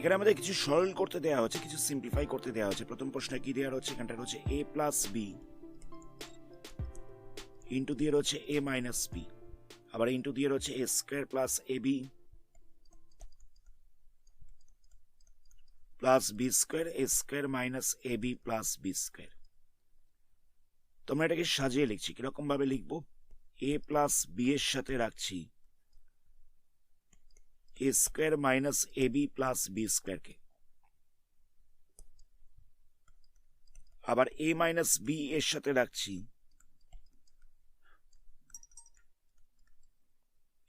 এখানে আমাদের কিছু সরল করতে দেওয়া হচ্ছে, কিছু সিম্পলিফাই করতে দেওয়া হচ্ছে। প্রথম প্রশ্নে কি দেওয়া হচ্ছে, এখানটা হচ্ছে a প্লাস বি ইন্টু দিয়ে রয়েছে a মাইনাস বি, আবার ইন্টু দিয়ে রয়েছে a square plus A B plus B square A square minus A B plus B square. তোমরা এটাকে সাজিয়ে লিখছি, কিরকম ভাবে লিখবো, a প্লাস বি এর সাথে রাখছি a square minus A B plus B square কে, আবার a মাইনাস বি এর সাথে রাখছি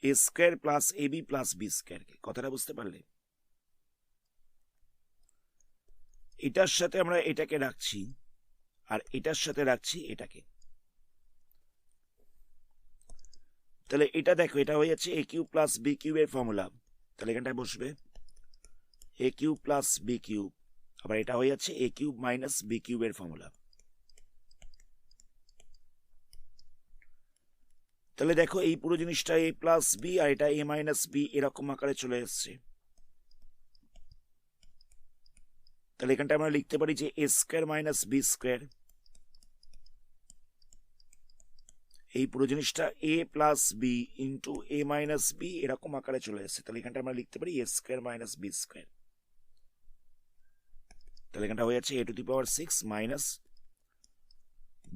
a square plus A B plus B square কে। কথাটা বুঝতে পারলে? এটার সাথে আমরা এটাকে রাখছি আর এটার সাথে রাখছি এটাকে। তাহলে এটা দেখো, এটা হয়ে যাচ্ছে এ কিউব প্লাস বি কিউবের ফর্মুলা। তাহলে এখানটায় বসবে এ কিউব প্লাস বি কিউব, আবার এটা হয়ে যাচ্ছে এ কিউব মাইনাস বি কিউবের ফর্মুলা। তাহলে দেখো এই পুরো জিনিসটা এ প্লাস বি আর এটা এ মাইনাস বি এরকম আকারে চলে এসছে। তাহলে এখানটা আমরা লিখতে পারি যে a square minus B square, এই পুরো জিনিসটা a plus B into A minus b এরকম আকারে চলে এসছে। তাহলে এখানটা আমরা লিখতে পারি a square minus B square. তাহলে এখানটা হয়ে যাচ্ছে a to the power 6 minus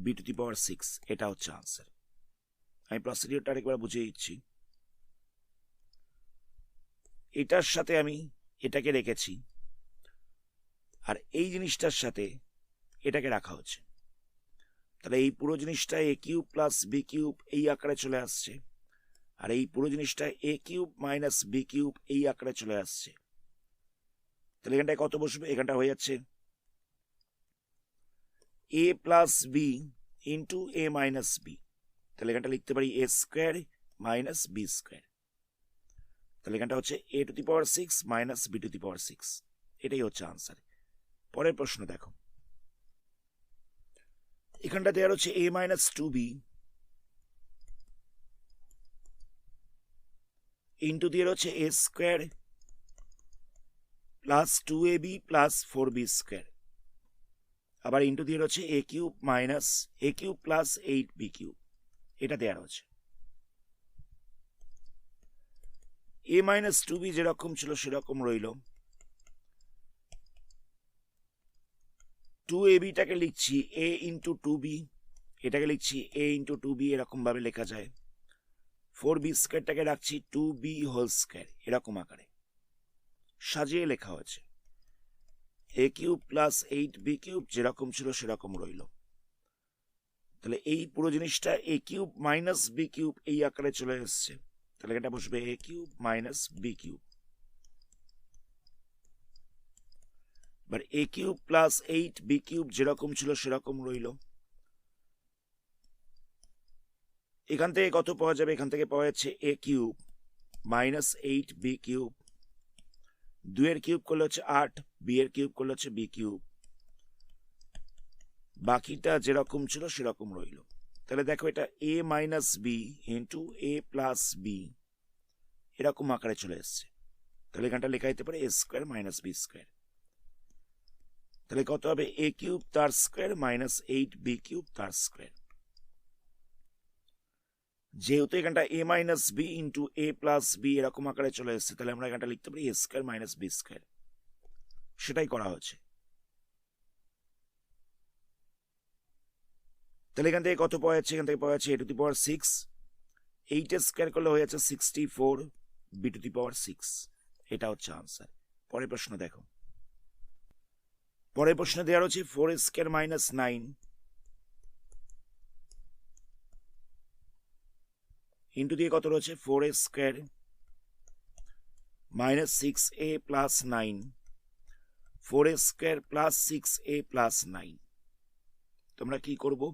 b to the power 6। এটা হচ্ছে আনসার। আমি প্রসিডিওরটা আরেকবার বুঝিয়ে দিচ্ছি। এটার সাথে আমি এটাকে রেখেছি আর এই জিনিসটার সাথে এটাকে রাখা হচ্ছে। তাহলে এই পুরো জিনিসটা A cube plus B cube এই আকারে চলে আসছে, আর এই পুরো জিনিসটা A cube minus B cube এই আকারে চলে আসছে। তাহলে এখানটায় কত বসবে, এখানটা হয়ে যাচ্ছে a plus B into A minus B. তাহলে এখানটা লিখতে পারি a square minus B square. তাহলে এখানটা হচ্ছে a to the power 6 minus b to the power 6। এটাই হচ্ছে আনসার। পরের প্রশ্ন দেখো, এখানটা দেওয়া হচ্ছে a minus two B into দিয়ে হচ্ছে A square plus 2ab plus 4b square, আবার ইন্টু দিয়ে হচ্ছে A cube minus A cube plus 8b cube. এটা দেওয়া হচ্ছে a মাইনাস টু বি যেরকম ছিল সেরকম রইল। 2ab টাকে লিখছি a ইন্টু টু বি, এটাকে লিখছি a ইন্টু টু বি, এরকম ভাবে লেখা যায়। 4b স্কোয়ারটাকে রাখছি 2b হোল স্কোয়ার, এরকম আকারে সাজিয়ে লেখা হয়েছে। এ কিউব প্লাস 8b কিউব যেরকম ছিল সেরকম রইল। তাহলে এই পুরো জিনিসটা A cube minus B cube এই আকারে চলে এসছে। তাহলে এটা বসবে এ কিউব মাইনাস বি কিউব, এবার এ কিউব প্লাস 8b কিউব যেরকম ছিল সেরকম রইল। এখান থেকে কত পাওয়া যাবে, এখান থেকে পাওয়া যাচ্ছে A cube minus 8b cube, 2 এর কিউব করলে হচ্ছে 8, বি এর কিউব করলে হচ্ছে বি কিউব, বাকিটা যেরকম ছিল সেরকম রইল। তাহলে দেখো এটা এ মাইনাস বি ইন্টু এ প্লাস বি এরকম আকারে চলে এসছে। তাহলে এখানটা লেখা যেতে পারে এ স্কোয়ার মাইনাস বি স্কোয়ার। তাহলে কত হবে, এ কিউব তার স্কোয়ার মাইনাস 8b কিউব তার স্কোয়ার। যেহেতু এখানটা এ মাইনাস বি ইন্টু এ প্লাস বি এরকম আকারে চলে এসছে, তাহলে আমরা এখানটা লিখতে পারি a square minus B square. সেটাই করা হচ্ছে। তাহলে এখান থেকে কত পাওয়া যাচ্ছে, এখান থেকে পাওয়া যাচ্ছে এ টু দি পাওয়ার 6, 8 এর স্কোয়ার করলে হয়ে যাচ্ছে 64 বি টু দি পাওয়ার 6। এটা হচ্ছে আনসার। পরের প্রশ্ন দেখো, পরের প্রশ্ন দেওয়া হচ্ছে 4 স্কোয়ার মাইনাস 9 ইন্টু দিয়ে কত রয়েছে 4 square minus 6a plus 9, 4 square plus 6a plus 9। তোমরা কি করবো,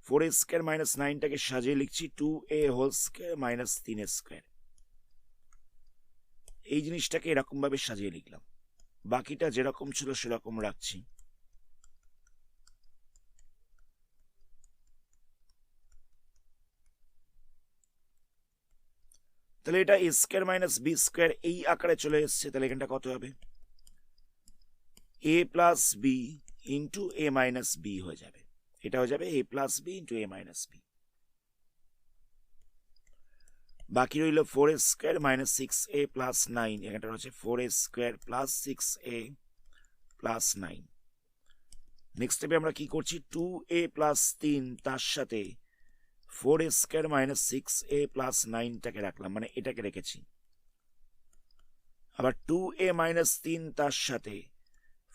4 স্কোয়ার মাইনাস 9টাকে সাজিয়ে লিখছি 2a whole square minus 3 square. এই জিনিসটাকে এরকম ভাবে সাজিয়ে লিখলাম, বাকিটা যেরকম ছিল সেরকম রাখছি। তাহলে এটা এ স্কোয়ার মাইনাস বি স্কোয়ার এই আকারে চলে এসছে। তাহলে এখানটা কত হবে, এ প্লাস বি ইন্টু এ মাইনাস বি হয়ে যাবে, এটা হয়ে যাবে এ প্লাস বি ইন্টু এ মাইনাস বি। বাকি রইল 4a square minus 6a plus 9, এখানটা রয়েছে 4a square plus 6a plus 9। Next স্টেপে আমরা কি করছি, 2a প্লাস 3 তার সাথে 4a square minus 6a plus 9টাকে রাখলাম, মানে এটাকে রেখেছি। আবার 2a মাইনাস 3 তার সাথে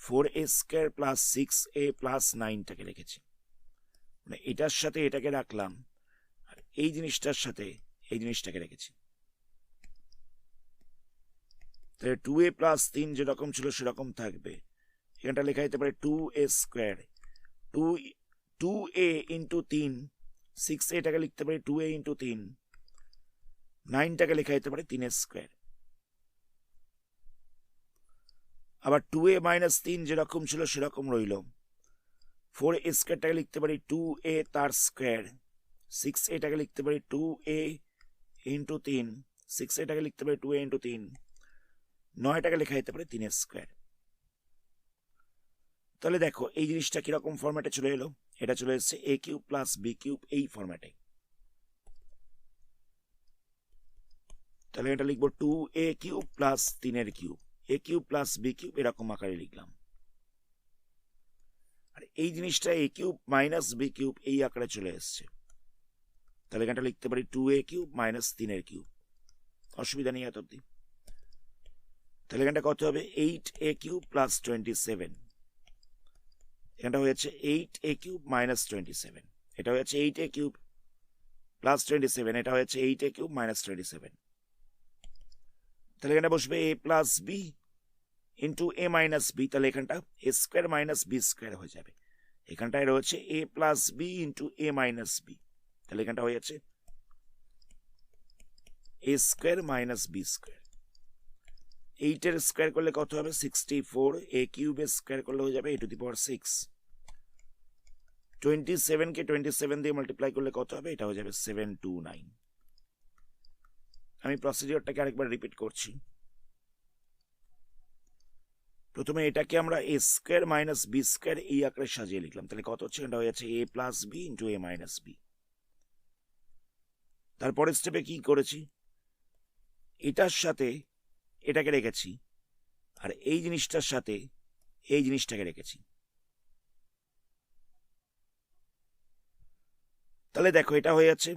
4a square plus 6a plus 9টাকে রেখেছি, মানে এটার সাথে এটাকে রাখলাম, আর এই জিনিসটার সাথে এই জিনিসটাকে রেখেছি। তাহলে 2a প্লাস 3 যেরকম ছিল সেরকম থাকবে। এখানটা লেখা যেতে পারে 2a স্কোয়ার, 2a ইন্টু 3, 6aটাকে লিখতে পারি 2a ইন্টু 3, 9টাকে লেখা যেতে পারে 3a স্কোয়ার। আবার 2a মাইনাস 3 যেরকম ছিল সেরকম রইল। 4a স্কোয়ারটাকে লিখতে পারি 2a তার স্কোয়ার, 6aটাকে লিখতে পারি 2a ইন্টু 3, 6aটাকে লিখতে পারি 2a ইন্টু 3, 9টাকে লেখা যেতে পারে 3a স্কোয়ার। তাহলে দেখো এই জিনিসটা কিরকম ফরম্যাটে চলে এলো, এটা চলে এসছে a cube plus b cube এই ফরম্যাটে। তাহলে এটা লিখবো 2a cube plus 3 cube, a cube plus b cube এরকম আকারে লিখলাম। আর এই জিনিসটা a cube minus b cube এই আকারে চলে এসছে, তাহলে এখানটা লিখতে পারি 2a কিউব মাইনাস 3 কিউব, অসুবিধা নেই এত অব্দি। তাহলে এখানটা কত হবে, 8a কিউব প্লাস 27, এখানটা হয়েছে 8a কিউব মাইনাস 27, এটা হয়েছে 8a কিউব প্লাস 27, এটা হয়েছে 8a কিউব মাইনাস 27। তাহলে এখানে বসবে a plus B into A minus B, তাহলে এখানটা A square minus B square হয়ে যাবে। এখানটায় রয়েছে a plus B into A minus B, তাহলে এখানটা হয়ে যাচ্ছে A square minus B square. 8 square করলে কত হবে 64, a কিউবের স্কোয়ার করলে হয়ে যাবে a টু দি পাওয়ার 6, 27কে 27 দিয়ে মাল্টিপ্লাই করলে কত হবে, এটা হয়ে যাবে 729। আমি প্রসিডিওরটাকে আরেকবার রিপিট করছি। প্রথমে এটাকে আমরা এ স্কোয়ার মাইনাস বি স্কোয়ার এই আকারে সাজিয়ে লিখলাম, তাহলে কত হচ্ছে, এটা হয়ে যাচ্ছে a plus B into A minus B. তারপরের স্টেপে কি করেছি, এটার সাথে এটাকে রেখেছি, আর এই জিনিসটার সাথে এই জিনিসটাকে রেখেছি। তাহলে দেখো এটা হয়ে যাচ্ছে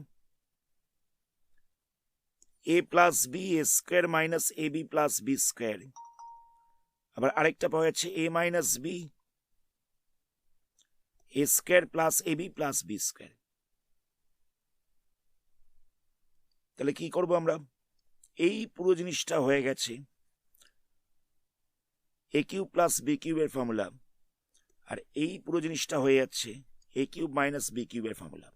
a plus B A square minus A B plus B square. আবার আরেকটা পাওয়া যাচ্ছে এ minus B A square plus A B plus B square. তাহলে কি করব আমরা, এই পুরো জিনিসটা হয়ে গেছে এ কিউব প্লাস বি কিউবের ফর্মুলা, আর এই পুরো জিনিসটা হয়ে যাচ্ছে এ কিউব মাইনাস বি কিউবের ফর্মুলা,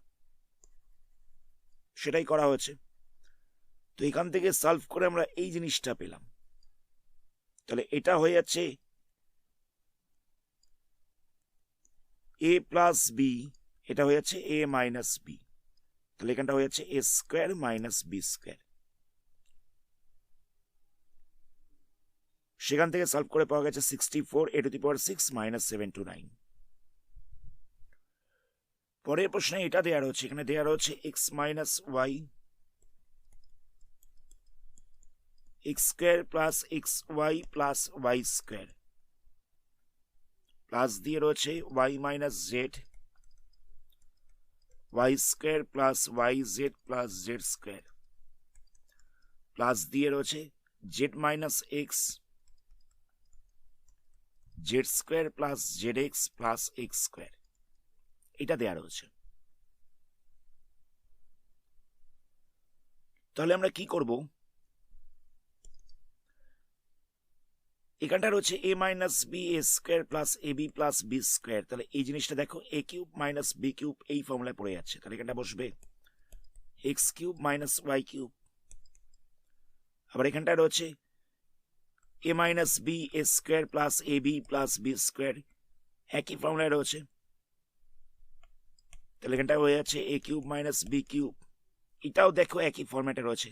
সেটাই করা হয়েছে। তো এখান থেকে সলভ করে আমরা এই জিনিসটা পেলাম। তাহলে এটা হয়ে যাচ্ছে এ প্লাস বি, এটা হয়ে যাচ্ছে এ মাইনাস বি, তাহলে এখানটা হয়ে যাচ্ছে A square minus B square. সেখান থেকে সলভ করে পাওয়া গেছে 64 a to the power 6 minus 729। পরের প্রশ্নে এটা দেওয়া রয়েছে, এখানে দেওয়া রয়েছে X minus Y X square plus X Y plus Y square, plus দিয়ে রয়েছে Y minus Z Y square plus Y Z plus Z square, plus দিয়ে রয়েছে Z minus X Z square plus Z X plus X square, এটা দেওয়া রয়েছে। তাহলে আমরা কি করব, এখানটা রয়েছে A minus B A square plus A B plus B square, তাহলে এই জিনিসটা দেখো A cube minus B cube এই ফর্মুলায় পড়ে যাচ্ছে, তাহলে এখানটা বসবে X cube minus Y cube. আবার এখানটা রয়েছে A minus B A square plus A B plus B square, একই ফর্মুলায় রয়েছে, তাহলে এখানটা হয়ে যাচ্ছে A cube minus B cube, এটাও দেখো একই ফর্ম্যাটে রয়েছে,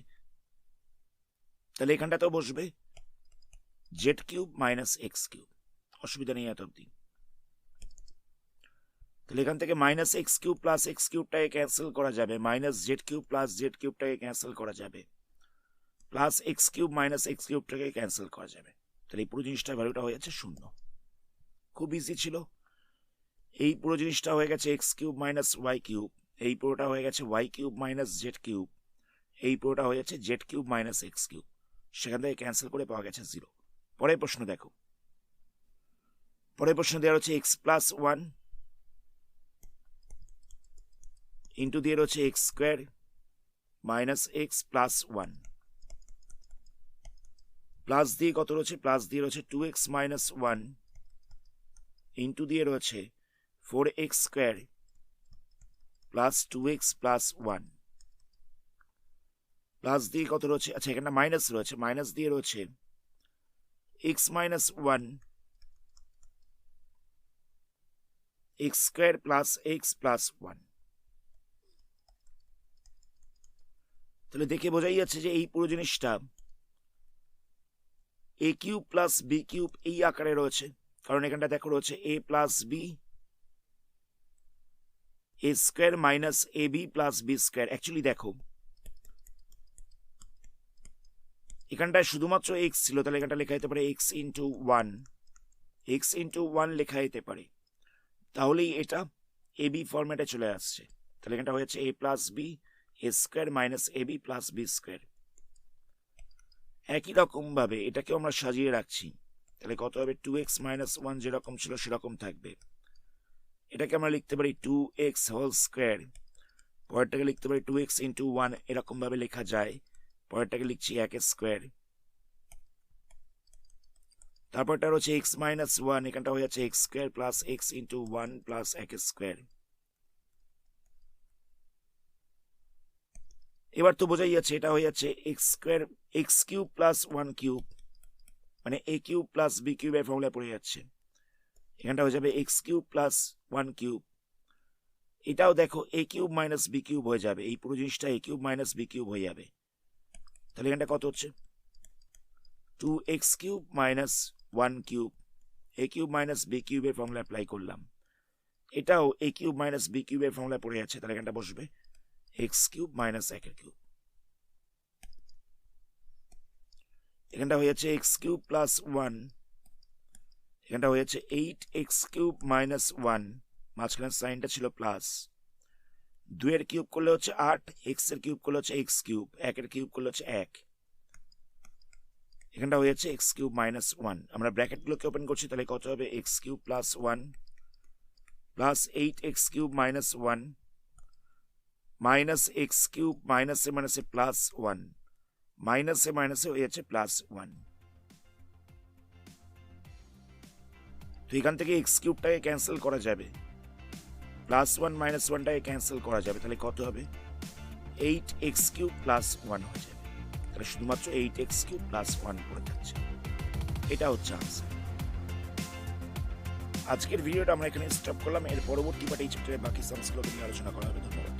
তাহলে এখানটাতেও বসবে Z cube minus X cube, অসুবিধা নেই এত অব্দি। তাহলে এখান থেকে minus X cube plus X কিউবটাকে ক্যান্সেল করা যাবে, minus Z cube plus Z কিউবটাকে ক্যান্সেল করা যাবে, plus X cube minus X কিউবটাকে ক্যান্সেল করা যাবে। তাহলে এই পুরো জিনিসটার ভ্যালুটা হয়ে যাচ্ছে 0। খুব ইজি ছিল। এই পুরো জিনিসটা হয়ে গেছে X cube minus Y cube, এই পুরোটা হয়ে গেছে Y cube minus Z cube, এই পুরোটা হয়ে যাচ্ছে Z cube minus X cube. সেখান থেকে ক্যান্সেল করে পাওয়া গেছে 0। পরের প্রশ্ন দেখো। পরের প্রশ্ন দেওয়া হচ্ছে এক্স প্লাস 1 ইন্টু দিয়ে রয়েছে x square minus x plus 1 plus দিয়ে কত রয়েছে, প্লাস দিয়ে রয়েছে 2x মাইনাস 1 ইন্টু দিয়ে রয়েছে 4x square plus 2x plus 1 plus দিয়ে কত রয়েছে, আচ্ছা এখানে মাইনাস রয়েছে, মাইনাস দিয়ে রয়েছে x minus 1 x square plus x plus 1। তাহলে দেখে বোঝাই যাচ্ছে যে এই পুরো জিনিসটা A cube plus B cube এই আকারে রয়েছে, কারণ এখানটা দেখো রয়েছে A plus B A square minus A B plus B square. Actually দেখো এখানটায় শুধুমাত্র এক্স ছিল, তাহলে এখানটা লেখা যেতে পারে এক্স ইন্টু 1, এক্স ইন্টু 1 লেখা যেতে পারে, তাহলেই এটা এ বি ফরম্যাটে চলে আসছে। তাহলে এখানটা হয়ে যাচ্ছে a plus B A square minus A B plus B square. একই রকম ভাবে এটাকেও আমরা সাজিয়ে রাখছি, তাহলে কত হবে 2x মাইনাস 1 যেরকম ছিল সেরকম থাকবে। এটাকে আমরা লিখতে পারি 2x হোল স্কোয়ার, পরেরটাকে লিখতে পারি 2x ইন্টু 1, এরকম ভাবে লেখা যায়। পরেরটাকে লিখছি 1 স্কোয়ার, তারপরটা হচ্ছে x মাইনাস 1, এখানটা হয়ে যাচ্ছে x square plus x into 1 plus 1 square. এবার তো বোঝাই যাচ্ছে এটা হয়ে যাচ্ছে x square x cube plus 1 cube, মানে এ কিউব প্লাস বি কিউবের ফর্মুলা পড়ে যাচ্ছে। এখানটা হয়ে যাবে এক্স কিউব প্লাস 1 কিউব, এটাও দেখো A cube minus B cube হয়ে যাবে, এই পুরো জিনিসটা A cube minus B cube হয়ে যাবে। তাহলে এখানটা কত হচ্ছে 2x কিউব মাইনাস 1 কিউব, এ কিউব মাইনাস বি কিউবের ফর্মুলা অ্যাপ্লাই করলাম, এটাও এ কিউব মাইনাস বি কিউবের ফর্মুলা পড়ে যাচ্ছে। তাহলে এখানটা বসবে এক্স কিউব মাইনাস 1 কিউব, এখানটা হয়ে যাচ্ছে এক্স কিউব প্লাস 1, এখানটা হয়ে যাচ্ছে 8x কিউব মাইনাস 1, মাঝখানে সাইনটা ছিল প্লাস, 2 এর কিউব করলে হচ্ছে 8, x এর কিউব করলে হচ্ছে x কিউব, 1 এর কিউব করলে হচ্ছে 1, এখানটা হয়ে যাচ্ছে x কিউব মাইনাস 1। আমরা ব্র্যাকেটগুলোকে ওপেন করছি, তাহলে কত হবে x cube plus 1 plus 8x cube minus 1 minus x cube মাইনাসে মাইনাসে প্লাস 1, মাইনাসে মাইনাসে হয়ে যাচ্ছে প্লাস 1। তো এখান থেকে এক্স কিউবটাকে ক্যান্সেল করা যাবে, প্লাস 1 মাইনাস 1টাকে ক্যান্সেল করা যাবে, তাহলে কত হবে 8x কিউব প্লাস 1 হয়ে যাবে। তাহলে শুধুমাত্র 8x কিউব প্লাস 1 পড়ে যাচ্ছে, এটা হচ্ছে আনসার। আজকের ভিডিওটা আমরা এখানে স্টপ করলাম, এর পরবর্তী পার্টে এই চ্যাপ্টারের বাকি সামসগুলোকে নিয়ে আলোচনা করা হবে। ধন্যবাদ।